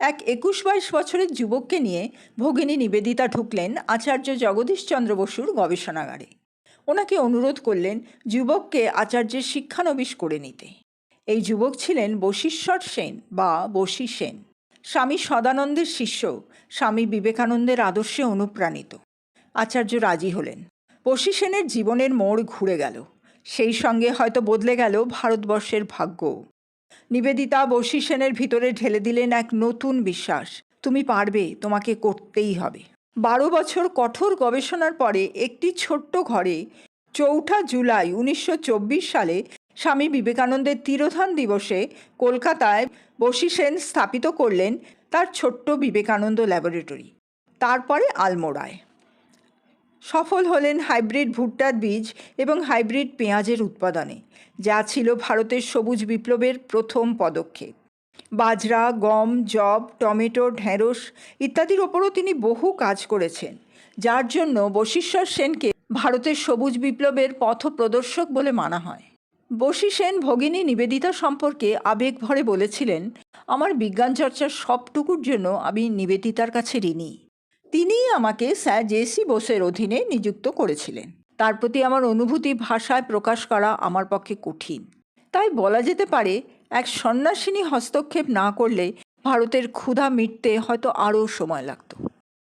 এক ২১-২২ বছরের যুবককে নিয়ে ভগিনী নিবেদিতা ঢুকলেন আচার্য জগদীশচন্দ্র বসুর গবেষণাগারে। ওনাকে অনুরোধ করলেন যুবককে আচার্যের শিক্ষানবিশ করে নিতে। এই যুবক ছিলেন বশীশ্বর সেন বা বশী সেন, স্বামী সদানন্দের শিষ্য, স্বামী বিবেকানন্দের আদর্শে অনুপ্রাণিত। আচার্য রাজি হলেন। বশী সেনের জীবনের মোড় ঘুরে গেল, সেই সঙ্গে হয়তো বদলে গেল ভারতবর্ষের ভাগ্য। নিবেদিতা বশী সেনের ভিতরে ঢেলে দিলেন এক নতুন বিশ্বাস, তুমি পারবে, তোমাকে করতেই হবে। ১২ বছর কঠোর গবেষণার পরে একটি ছোট্ট ঘরে ৪ঠা জুলাই ১৯২৪ সালে স্বামী বিবেকানন্দের তিরোধান দিবসে কলকাতায় বশী সেন স্থাপিত করলেন তার ছোট্ট বিবেকানন্দ ল্যাবরেটরি, তারপরে আলমোড়ায়। সফল হলেন হাইব্রিড ভুট্টার বীজ এবং হাইব্রিড পেঁয়াজের উৎপাদনে, যা ছিল ভারতের সবুজ বিপ্লবের প্রথম পদক্ষেপ। বাজরা, গম, যব, টমেটো, ঢেঁড়স ইত্যাদির ওপরও তিনি বহু কাজ করেছেন, যার জন্য বশীশ্বর সেনকে ভারতের সবুজ বিপ্লবের পথপ্রদর্শক বলে মানা হয়। বশী সেন ভগিনী নিবেদিতা সম্পর্কে আবেগ ভরে বলেছিলেন, আমার বিজ্ঞান চর্চার সবটুকুর জন্য আমি নিবেদিতার কাছে ঋণী। তিনিই আমাকে স্যার জে.সি. বোসের অধীনে নিযুক্ত করেছিলেন। তার প্রতি আমার অনুভূতি ভাষায় প্রকাশ করা আমার পক্ষে কঠিন। তাই বলা যেতে পারে, এক সন্ন্যাসিনী হস্তক্ষেপ না করলে ভারতের ক্ষুধা মিটতে হয়তো আরও সময় লাগত।